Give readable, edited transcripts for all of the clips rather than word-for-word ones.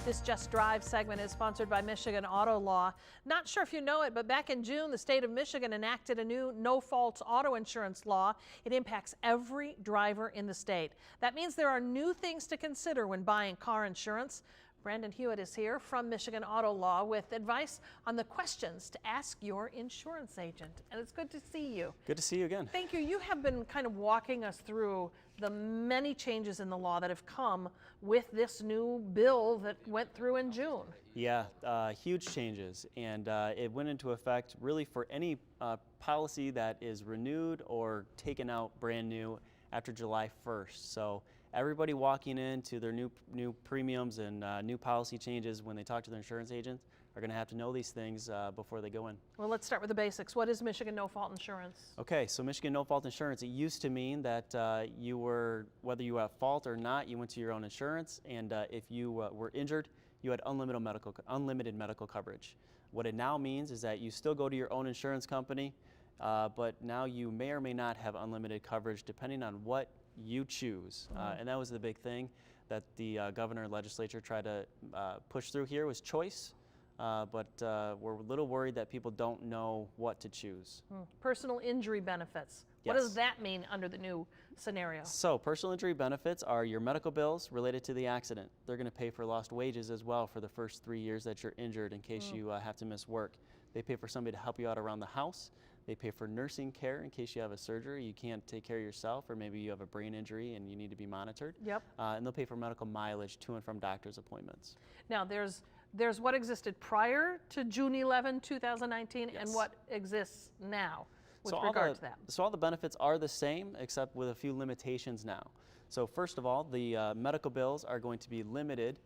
This Just Drive segment is sponsored by Michigan Auto Law. Not sure if you know it, but back in June, the state of Michigan enacted a new no-fault auto insurance law. It impacts every driver in the state. That means there are new things to consider when buying car insurance. Brandon Hewitt is here from Michigan Auto Law with advice on the questions to ask your insurance agent. And it's good to see you. Good to see you again. Thank you. You have been kind of walking us through the many changes in the law that have come with this new bill that went through in June. Yeah, huge changes. And it went into effect really for any policy that is renewed or taken out brand new after July 1st. So everybody walking into their new premiums and new policy changes when they talk to their insurance agents are going to have to know these things before they go in. Well, let's start with the basics. What is Michigan no-fault insurance? Okay, so Michigan no-fault insurance, it used to mean that whether you were at fault or not, you went to your own insurance, and if you were injured, you had unlimited medical coverage. What it now means is that you still go to your own insurance company, but now you may or may not have unlimited coverage depending on what you choose. And that was the big thing that the governor and legislature tried to push through here was choice. But we're a little worried that people don't know what to choose. Personal injury benefits. Yes. What does that mean under the new scenario? So personal injury benefits are your medical bills related to the accident. They're going to pay for lost wages as well for the first 3 years that you're injured in case you have to miss work. They pay for somebody to help you out around the house. They pay for nursing care in case you have a surgery, you can't take care of yourself, or maybe you have a brain injury and you need to be monitored. Yep. And they'll pay for medical mileage to and from doctor's appointments. Now, there's what existed prior to June 11, 2019, Yes. and what exists now with So regard to that. So all the benefits are the same, except with a few limitations now. So first of all, the medical bills are going to be limited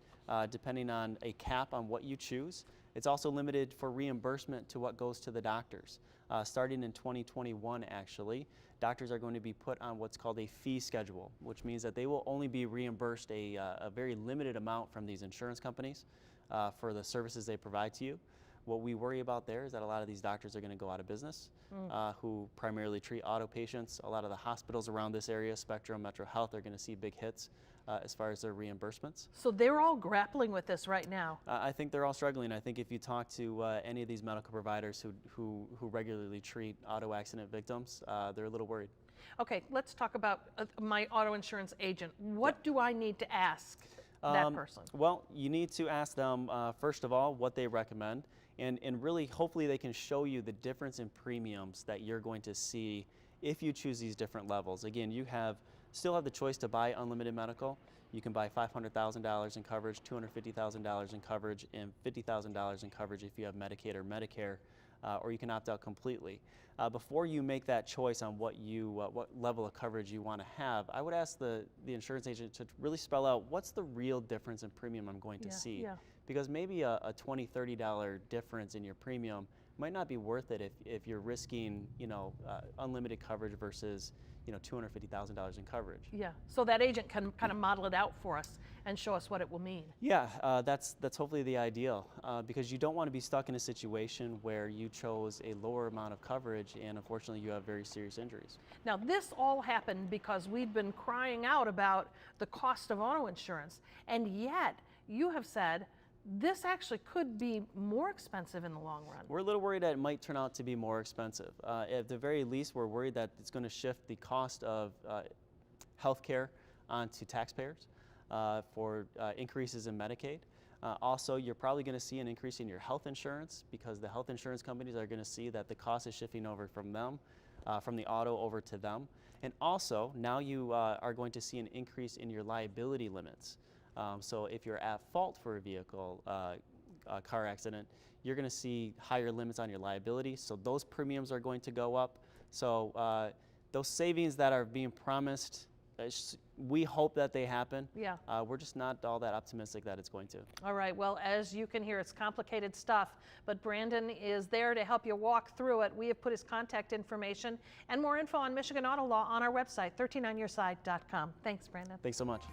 depending on a cap on what you choose. It's also limited for reimbursement to what goes to the doctors. Starting in 2021, actually, doctors are going to be put on what's called a fee schedule, which means that they will only be reimbursed a very limited amount from these insurance companies for the services they provide to you. What we worry about there is that a lot of these doctors are going to go out of business, who primarily treat auto patients. A lot of the hospitals around this area, Spectrum, Metro Health, are going to see big hits as far as their reimbursements. So they're all grappling with this right now. I think they're all struggling. I think if you talk to any of these medical providers who regularly treat auto accident victims, they're a little worried. Okay, let's talk about my auto insurance agent. What do I need to ask that person? Well, you need to ask them, first of all, what they recommend. And really, hopefully, they can show you the difference in premiums that you're going to see if you choose these different levels. Again, you still have the choice to buy unlimited medical. You can buy $500,000 in coverage, $250,000 in coverage, and $50,000 in coverage if you have Medicaid or Medicare, or you can opt out completely. Before you make that choice on what level of coverage you want to have, I would ask the insurance agent to really spell out what's the real difference in premium I'm going to see. Yeah. Because maybe a $20, $30 difference in your premium might not be worth it if you're risking, unlimited coverage versus, $250,000 in coverage. Yeah, so that agent can kind of model it out for us and show us what it will mean. Yeah, that's hopefully the ideal, because you don't want to be stuck in a situation where you chose a lower amount of coverage and unfortunately you have very serious injuries. Now, this all happened because we've been crying out about the cost of auto insurance, and yet you have said this actually could be more expensive in the long run. We're a little worried that it might turn out to be more expensive. At the very least, we're worried that it's going to shift the cost of health care onto taxpayers for increases in Medicaid. Also, you're probably going to see an increase in your health insurance because the health insurance companies are going to see that the cost is shifting over from them, from the auto over to them. And also, now you are going to see an increase in your liability limits. So if you're at fault for a vehicle car accident, you're going to see higher limits on your liability. So those premiums are going to go up. So those savings that are being promised, we hope that they happen. Yeah. We're just not all that optimistic that it's going to. All right. Well, as you can hear, it's complicated stuff, but Brandon is there to help you walk through it. We have put his contact information and more info on Michigan Auto Law on our website, 13onyourside.com. Thanks, Brandon. Thanks so much.